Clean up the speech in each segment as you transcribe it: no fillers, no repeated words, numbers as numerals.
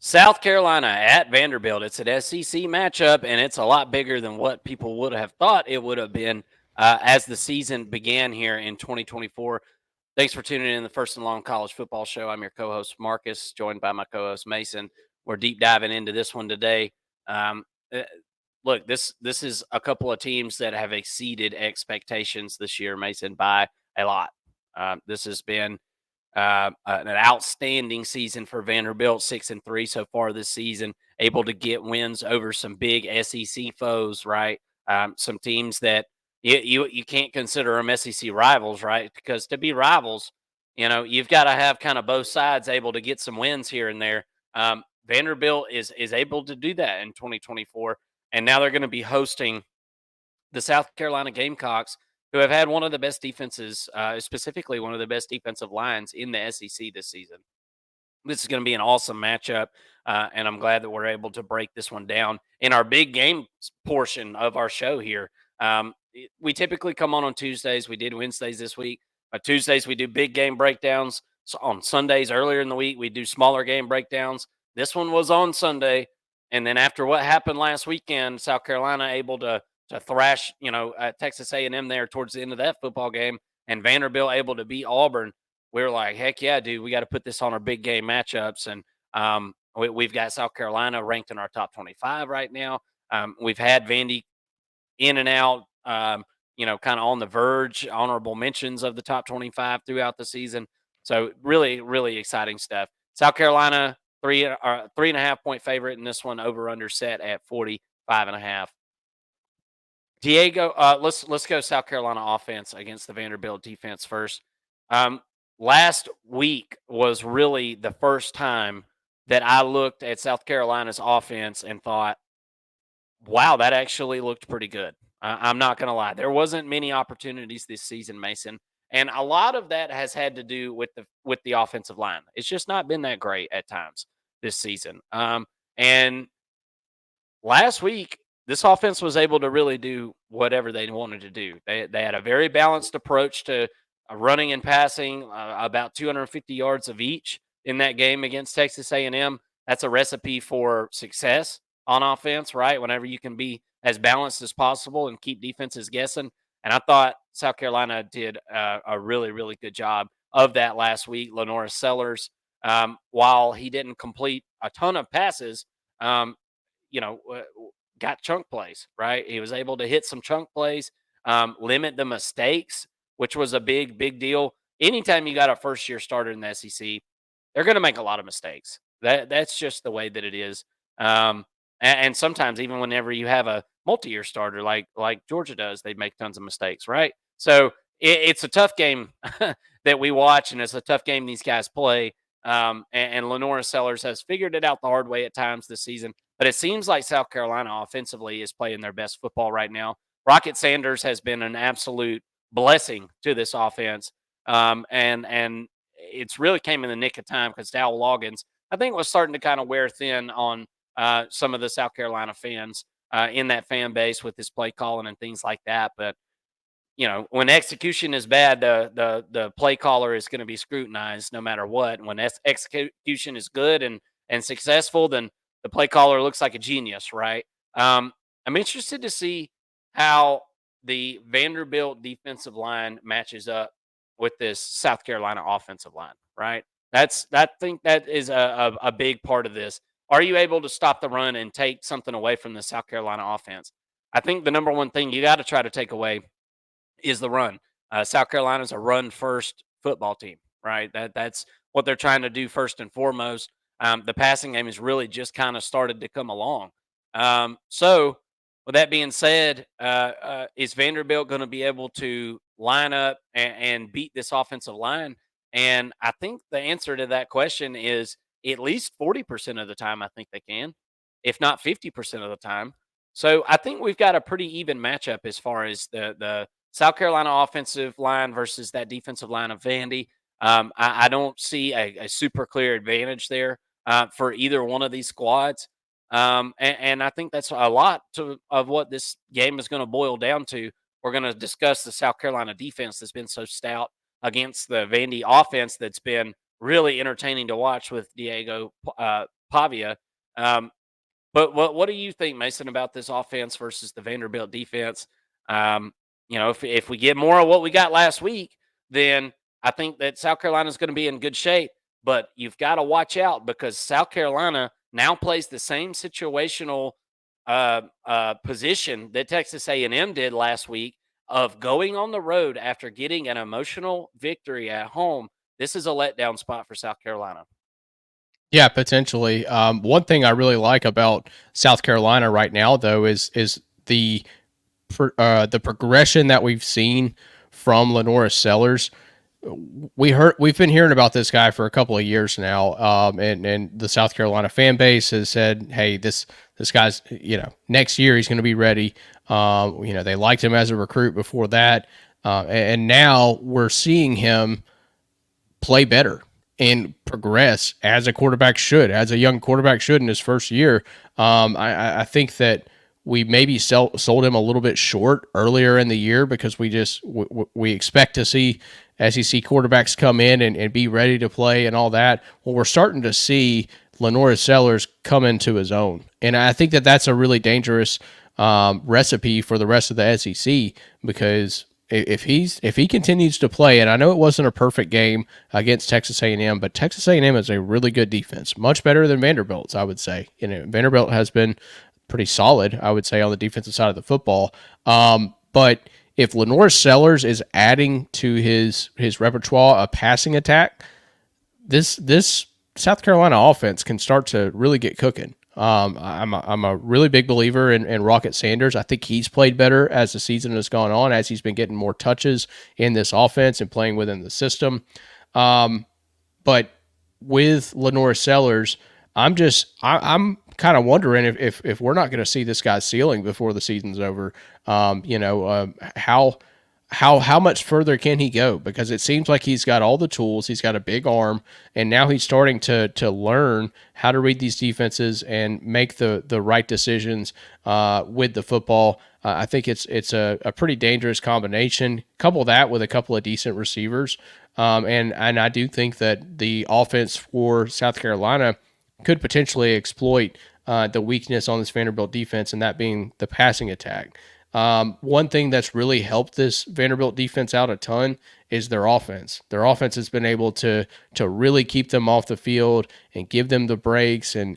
South Carolina at Vanderbilt. It's an SEC matchup, and it's a lot bigger than what people would have thought it would have been as the season began here in 2024. Thanks for tuning in to the First and Long College Football Show. I'm your co-host Marcus, joined by my co-host Mason. We're deep diving into this one today. Um, uh, Look, this is a couple of teams that have exceeded expectations this year, Mason, by a lot. This has been an outstanding season for Vanderbilt, 6-3 so far this season, able to get wins over some big SEC foes, right? Some teams that you can't consider them SEC rivals, right? Because to be rivals, you've got to have kind of both sides able to get some wins here and there. Vanderbilt is able to do that in 2024, and now they're going to be hosting the South Carolina Gamecocks, who have had one of the best defenses, specifically one of the best defensive lines in the SEC this season. This is going to be an awesome matchup, and I'm glad that we're able to break this one down in our big game portion of our show here. We typically come on Tuesdays. We did Wednesdays this week. Tuesdays, we do big game breakdowns. So on Sundays, earlier in the week, we do smaller game breakdowns. This one was on Sunday. And then after what happened last weekend, South Carolina able to thrash, Texas A&M there towards the end of that football game, and Vanderbilt able to beat Auburn. We were like, heck yeah, dude, we got to put this on our big game matchups. And we've got South Carolina ranked in our top 25 right now. We've had Vandy in and out, kind of on the verge, honorable mentions of the top 25 throughout the season. So really, really exciting stuff. South Carolina, 3.5 point favorite in this one, over under set at 45.5. Diego, let's go South Carolina offense against the Vanderbilt defense first. Last week was really the first time that I looked at South Carolina's offense and thought, wow, that actually looked pretty good. I'm not going to lie. There wasn't many opportunities this season, Mason, and a lot of that has had to do with the offensive line. It's just not been that great at times this season. And last week, this offense was able to really do whatever they wanted to do. They had a very balanced approach to running and passing, about 250 yards of each in that game against Texas A&M. That's a recipe for success on offense, right? Whenever you can be as balanced as possible and keep defenses guessing. And I thought South Carolina did a really, really good job of that last week. Lenora Sellers, while he didn't complete a ton of passes, you know, uh, got chunk plays, right? He was able to hit some chunk plays, limit the mistakes, which was a big, big deal. Anytime you got a first year starter in the SEC, they're going to make a lot of mistakes. That's just the way that it is. And sometimes even whenever you have a multi-year starter like Georgia does, they make tons of mistakes, right? So it's a tough game that we watch, and it's a tough game these guys play. And Lenora Sellers has figured it out the hard way at times this season. But it seems like South Carolina offensively is playing their best football right now. Rocket Sanders has been an absolute blessing to this offense. And it's really came in the nick of time because Dowell Loggins, I think, was starting to kind of wear thin on some of the South Carolina fans in that fan base with his play calling and things like that. But when execution is bad, the play caller is going to be scrutinized no matter what. When execution is good and successful, then the play caller looks like a genius, right? I'm interested to see how the Vanderbilt defensive line matches up with this South Carolina offensive line, right? I think that is a big part of this. Are you able to stop the run and take something away from the South Carolina offense? I think the number one thing you got to try to take away is the run. South Carolina's a run first football team, right? That's what they're trying to do first and foremost. The passing game has really just kind of started to come along. So, with that being said, is Vanderbilt going to be able to line up and beat this offensive line? And I think the answer to that question is at least 40% of the time, I think they can, if not 50% of the time. So I think we've got a pretty even matchup as far as the South Carolina offensive line versus that defensive line of Vandy. I don't see a super clear advantage there for either one of these squads. And I think that's a lot of what this game is going to boil down to. We're going to discuss the South Carolina defense that's been so stout against the Vandy offense that's been really entertaining to watch with Diego Pavia. Um, but what do you think, Mason, about this offense versus the Vanderbilt defense? Um, if we get more of what we got last week, then I think that South Carolina is going to be in good shape. But you've got to watch out because South Carolina now plays the same situational position that Texas A&M did last week of going on the road after getting an emotional victory at home. This is a letdown spot for South Carolina. Yeah, potentially. One thing I really like about South Carolina right now, though, is the progression that we've seen from Lenora Sellers. We've been hearing about this guy for a couple of years now, and the South Carolina fan base has said, "Hey, this guy's next year he's going to be ready." They liked him as a recruit before that, and now we're seeing him play better and progress as a quarterback should, as a young quarterback should in his first year. I think that we maybe sold him a little bit short earlier in the year because we expect to see SEC quarterbacks come in and be ready to play and all that. Well, we're starting to see Lenora Sellers come into his own, and I think that that's a really dangerous recipe for the rest of the SEC because if he continues to play, and I know it wasn't a perfect game against Texas A&M, but Texas A&M is a really good defense, much better than Vanderbilt's, I would say. Vanderbilt has been pretty solid, I would say, on the defensive side of the football. But if Lenore Sellers is adding to his repertoire a passing attack, this South Carolina offense can start to really get cooking. I'm a really big believer in Rocket Sanders. I think he's played better as the season has gone on, as he's been getting more touches in this offense and playing within the system. But with Lenore Sellers, I'm kind of wondering if we're not going to see this guy's ceiling before the season's over. How much further can he go? Because it seems like he's got all the tools. He's got a big arm, and now he's starting to learn how to read these defenses and make the right decisions with the football. I think it's a pretty dangerous combination. Couple that with a couple of decent receivers, and I do think that the offense for South Carolina could potentially exploit the weakness on this Vanderbilt defense, and that being the passing attack. One thing that's really helped this Vanderbilt defense out a ton is their offense. Their offense has been able to really keep them off the field and give them the breaks and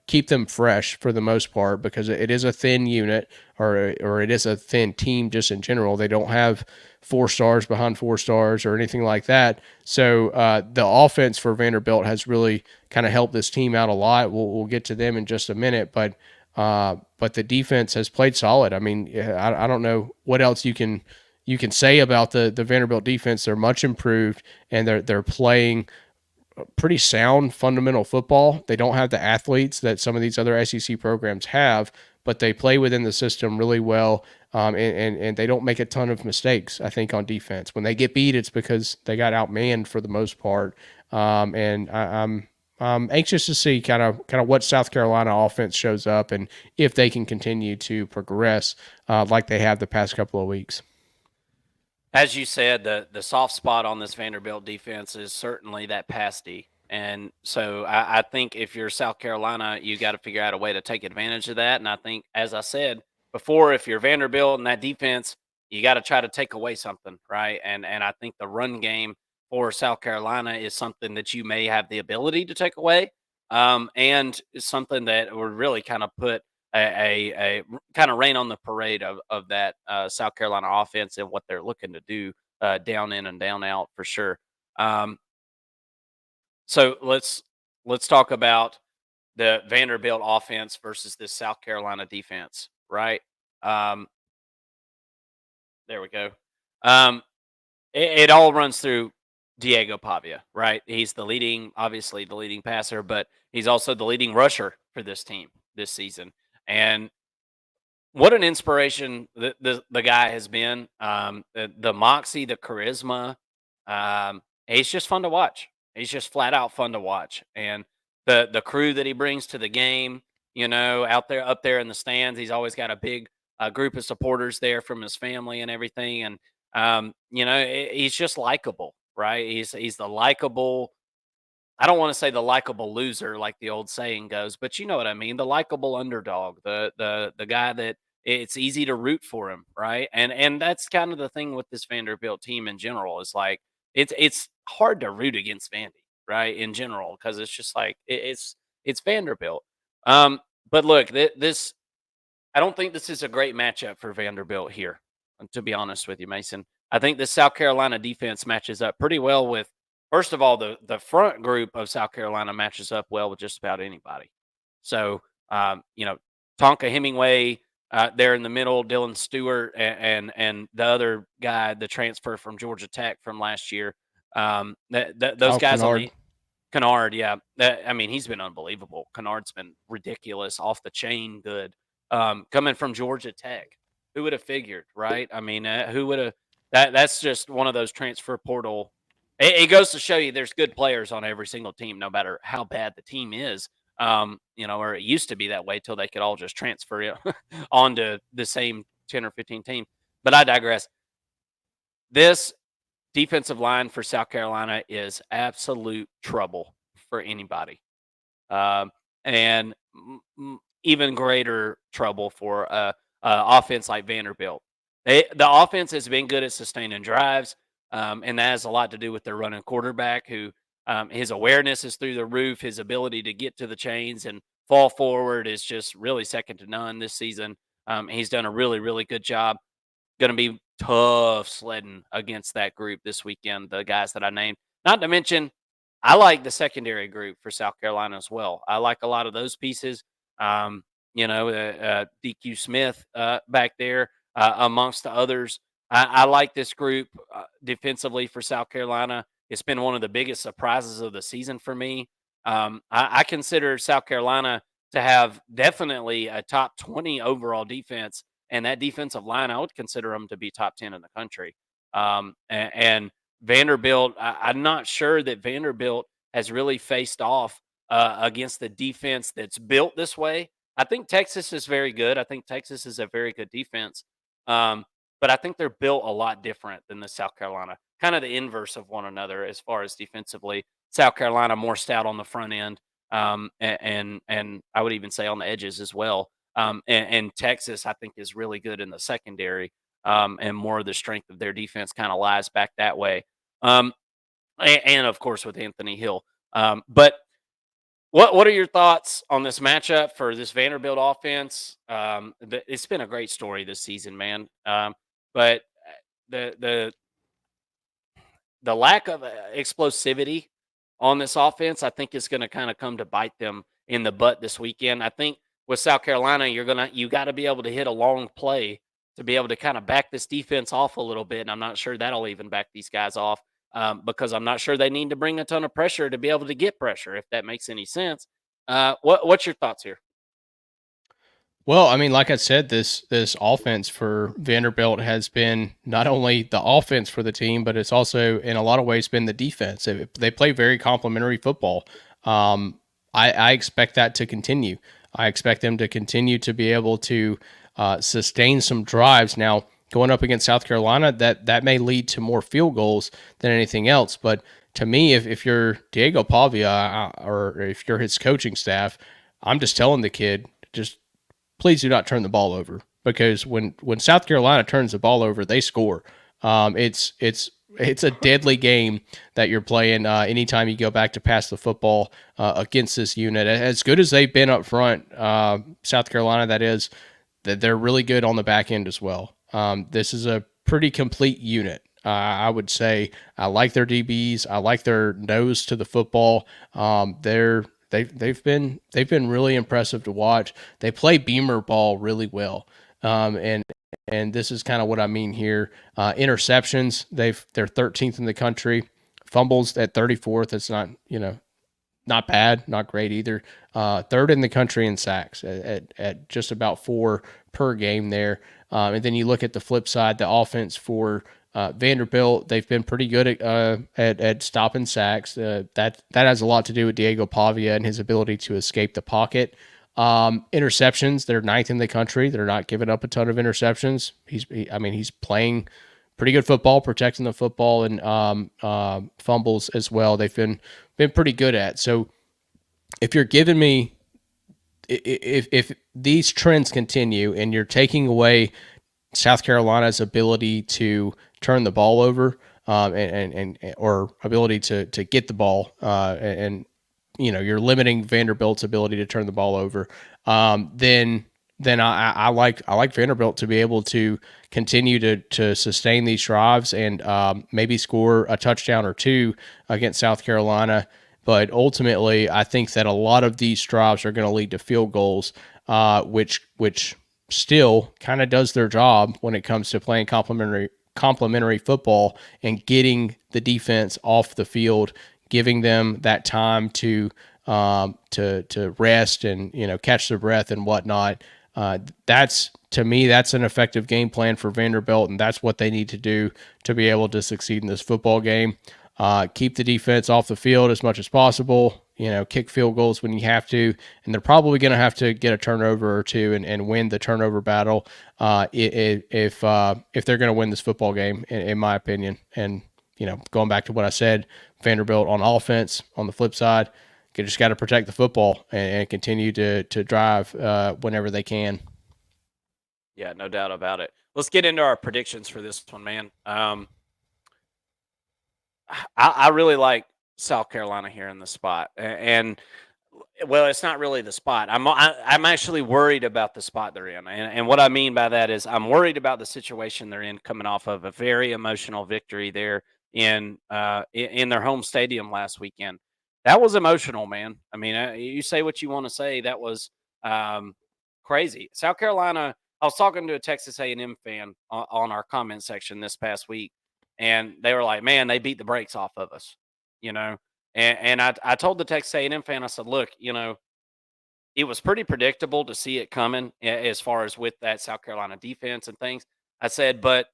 keep them fresh for the most part because it is a thin unit or it is a thin team just in general. They don't have 4 stars behind 4 stars or anything like that. So the offense for Vanderbilt has really kind of helped this team out a lot. We'll get to them in just a minute, but the defense has played solid. I mean, I don't know what else you can say about the Vanderbilt defense. They're much improved, and they're playing pretty sound fundamental football. They don't have the athletes that some of these other SEC programs have, but they play within the system really well, and they don't make a ton of mistakes, I think, on defense. When they get beat, it's because they got outmanned for the most part. I'm anxious to see kind of what South Carolina offense shows up and if they can continue to progress like they have the past couple of weeks. As you said, the soft spot on this Vanderbilt defense is certainly that pass D. And so I think if you're South Carolina, you got to figure out a way to take advantage of that. And I think, as I said before, if you're Vanderbilt and that defense, you got to try to take away something, right? And I think the run game for South Carolina is something that you may have the ability to take away, and something that would really kind of put a kind of rain on the parade of that South Carolina offense and what they're looking to do down in and down out for sure. Um, so let's talk about the Vanderbilt offense versus this South Carolina defense, right? Um, there we go. Um, it all runs through Diego Pavia, right? He's obviously the leading passer, but he's also the leading rusher for this team this season. And what an inspiration the guy has been. The moxie, the charisma. He's just fun to watch. He's just flat out fun to watch, and the crew that he brings to the game. Out there, up there in the stands, he's always got a big group of supporters there from his family and everything. And he's just likable, right? He's the likable I don't want to say the likable loser like the old saying goes, but you know what I mean, the likable underdog, the guy that it's easy to root for him, right? And that's kind of the thing with this Vanderbilt team in general is like it's hard to root against Vandy, right? In general, because it's just like it's Vanderbilt. Um, but look, this I don't think this is a great matchup for Vanderbilt here, to be honest with you, Mason. I think the South Carolina defense matches up pretty well with, first of all, the front group of South Carolina matches up well with just about anybody. So, you know, Tonka Hemingway there in the middle, Dylan Stewart, and the other guy, the transfer from Georgia Tech from last year. Those Kyle guys on Kennard. the Kennard, yeah. I mean, he's been unbelievable. Kennard's been ridiculous, off the chain good. Coming from Georgia Tech, who would have figured, right? I mean, who would have? That's just one of those transfer portal. It goes to show you there's good players on every single team, no matter how bad the team is. You know, or it used to be that way till they could all just transfer it onto the same 10 or 15 team. But I digress. This defensive line for South Carolina is absolute trouble for anybody, and even greater trouble for offense like Vanderbilt. The offense has been good at sustaining drives, and that has a lot to do with their running quarterback, who his awareness is through the roof. His ability to get to the chains and fall forward is just really second to none this season. He's done a really, really good job. Going to be tough sledding against that group this weekend, the guys that I named. Not to mention, I like the secondary group for South Carolina as well. I like a lot of those pieces. DQ Smith back there, amongst the others. I like this group defensively for South Carolina. It's been one of the biggest surprises of the season for me. I consider South Carolina to have definitely a top 20 overall defense, and that defensive line, I would consider them to be top 10 in the country. And Vanderbilt, I'm not sure that Vanderbilt has really faced off against the defense that's built this way. I think Texas is very good. I think Texas is a very good defense. Um, but I think they're built a lot different than the South Carolina, kind of the inverse of one another as far as defensively. South Carolina more stout on the front end, and I would even say on the edges as well. And Texas, I think, is really good in the secondary, and more of the strength of their defense kind of lies back that way. Um, and of course with Anthony Hill. But what are your thoughts on this matchup for this Vanderbilt offense? It's been a great story this season, man. But the the lack of explosivity on this offense, I think, is going to kind of come to bite them in the butt this weekend. I think with South Carolina, you got to be able to hit a long play to be able to kind of back this defense off a little bit. And I'm not sure that'll even back these guys off, because I'm not sure they need to bring a ton of pressure to be able to get pressure, if that makes any sense. What's your thoughts here? Well, I mean, like I said, this offense for Vanderbilt has been not only the offense for the team, but it's also in a lot of ways been the defense. They play very complementary football. I expect that to continue. I expect them to continue to be able to sustain some drives. Now, going up against South Carolina, that may lead to more field goals than anything else. But to me, if you're Diego Pavia or if you're his coaching staff, I'm just telling the kid, just please do not turn the ball over, because when South Carolina turns the ball over, they score. It's a deadly game that you're playing anytime you go back to pass the football against this unit. As good as they've been up front, South Carolina, that is, that they're really good on the back end as well. This is a pretty complete unit. I would say I like their DBs. I like their nose to the football. They've been really impressive to watch. They play Beamer ball really well, and this is kind of what I mean here. Interceptions, they're 13th in the country. Fumbles at 34th. It's not bad, not great either. Third in the country in sacks at just about 4 per game there. And then you look at the flip side, the offense for Vanderbilt, they've been pretty good at stopping sacks. That has a lot to do with Diego Pavia and his ability to escape the pocket. Interceptions, they're ninth in the country. They're not giving up a ton of interceptions. He's playing pretty good football, protecting the football, and fumbles as well. They've been pretty good at. So if you're giving me, if these trends continue and you're taking away South Carolina's ability to turn the ball over, and or ability to get the ball, and you're limiting Vanderbilt's ability to turn the ball over, then I like Vanderbilt to be able to continue to sustain these drives and maybe score a touchdown or two against South Carolina. But ultimately, I think that a lot of these drives are going to lead to field goals, which still kind of does their job when it comes to playing complementary football and getting the defense off the field, giving them that time to rest and catch their breath and whatnot. That's to me, that's an effective game plan for Vanderbilt, and that's what they need to do to be able to succeed in this football game. Keep the defense off the field as much as possible. Kick field goals when you have to, and they're probably going to have to get a turnover or two and win the turnover battle if they're going to win this football game, in my opinion. And going back to what I said, Vanderbilt on offense, on the flip side, you just got to protect the football and continue to drive whenever they can. Yeah, no doubt about it. Let's get into our predictions for this one, man. I really like South Carolina here in the spot, and well, it's not really the spot. I'm actually worried about the spot they're in, and what I mean by that is I'm worried about the situation they're in, coming off of a very emotional victory there in their home stadium last weekend. That was emotional, man. I mean, you say what you want to say. That was um, crazy. South Carolina. I was talking to a Texas A&M fan on our comment section this past week, and they were like, "Man, they beat the brakes off of us," you know. And I told the Texas A&M fan, I said, "Look, it was pretty predictable to see it coming as far as with that South Carolina defense and things." I said, "But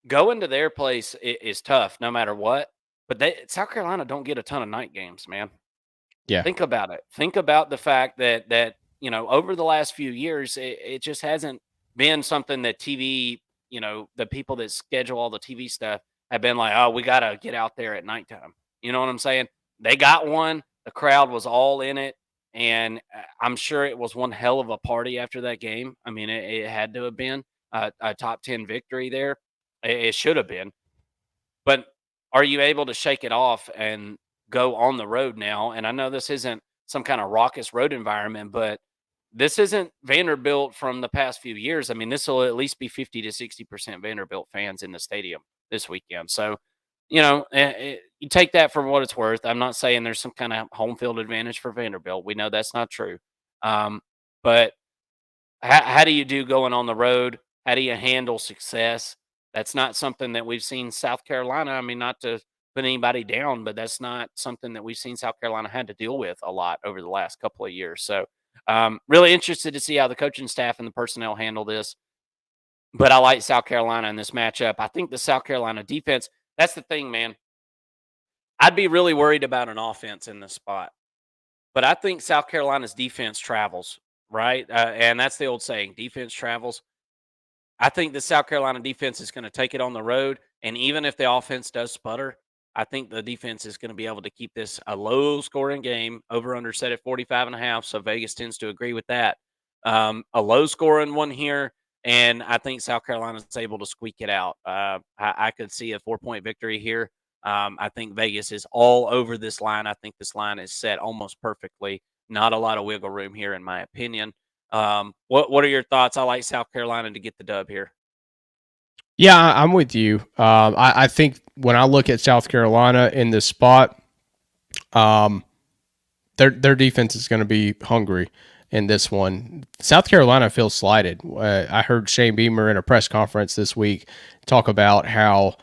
going to their place is tough, no matter what. But South Carolina don't get a ton of night games, man. Yeah. Think about it. Think about the fact that over the last few years, it just hasn't been something that TV, the people that schedule all the TV stuff have been like, oh, we got to get out there at nighttime. You know what I'm saying? They got one. The crowd was all in it, and I'm sure it was one hell of a party after that game. I mean, it had to have been a top 10 victory there. It should have been. But are you able to shake it off and go on the road now? And I know this isn't some kind of raucous road environment, but this isn't Vanderbilt from the past few years. I mean, this will at least be 50 to 60% Vanderbilt fans in the stadium this weekend. So, you take that for what it's worth. I'm not saying there's some kind of home field advantage for Vanderbilt. We know that's not true. But how do you do going on the road? How do you handle success? That's not something that we've seen South Carolina. I mean, not to put anybody down, but that's not something that we've seen South Carolina had to deal with a lot over the last couple of years. So, really interested to see how the coaching staff and the personnel handle this. But I like South Carolina in this matchup. I think the South Carolina defense, that's the thing, man. I'd be really worried about an offense in this spot. But I think South Carolina's defense travels, right? And that's the old saying, defense travels. I think the South Carolina defense is going to take it on the road. And even if the offense does sputter, I think the defense is going to be able to keep this a low scoring game, over under set at 45.5. So Vegas tends to agree with that. A low scoring one here. And I think South Carolina is able to squeak it out. I could see a 4-point victory here. I think Vegas is all over this line. I think this line is set almost perfectly. Not a lot of wiggle room here, in my opinion. What are your thoughts? I like South Carolina to get the dub here. Yeah, I'm with you. I think when I look at South Carolina in this spot, um, their defense is going to be hungry in this one. South Carolina feels slighted. I heard Shane Beamer in a press conference this week talk about how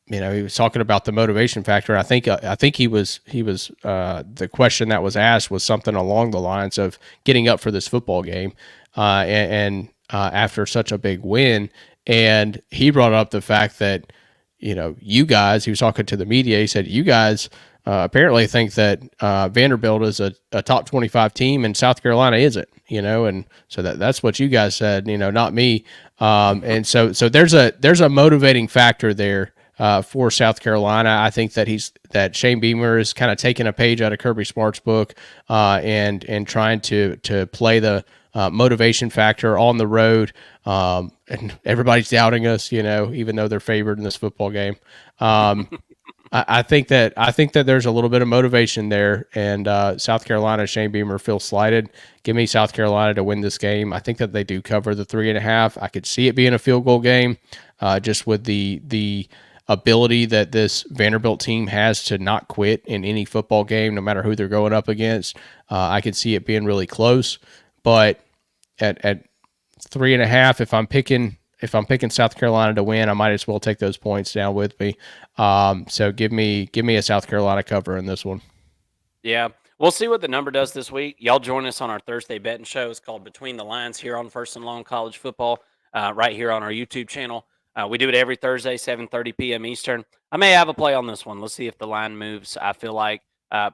he was talking about the motivation factor. I think he was the question that was asked was something along the lines of getting up for this football game, and after such a big win, and he brought up the fact that you guys. He was talking to the media. He said, "You guys apparently think that Vanderbilt is a top 25 team and South Carolina isn't, and so that's what you guys said, not me. And so there's a motivating factor there for South Carolina. I think that Shane Beamer is kind of taking a page out of Kirby Smart's book and trying to play the motivation factor on the road. And everybody's doubting us, even though they're favored in this football game. I think that there's a little bit of motivation there, and South Carolina, Shane Beamer feels slighted. Give me South Carolina to win this game. I think that they do cover the 3.5. I could see it being a field goal game, just with the ability that this Vanderbilt team has to not quit in any football game, no matter who they're going up against. I could see it being really close, but at 3.5, if I'm picking South Carolina to win, I might as well take those points down with me. So give me a South Carolina cover in this one. Yeah. We'll see what the number does this week. Y'all join us on our Thursday betting show. It's called Between the Lines here on First and Long College Football, right here on our YouTube channel. We do it every Thursday, 7:30 p.m. Eastern. I may have a play on this one. Let's see if the line moves. I feel like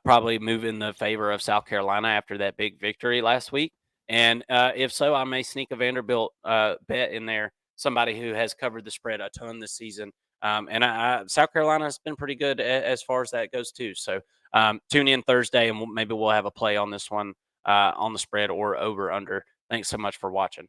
probably move in the favor of South Carolina after that big victory last week. And if so, I may sneak a Vanderbilt bet in there, somebody who has covered the spread a ton this season. And South Carolina has been pretty good as far as that goes, too. So tune in Thursday, and maybe we'll have a play on this one on the spread or over under. Thanks so much for watching.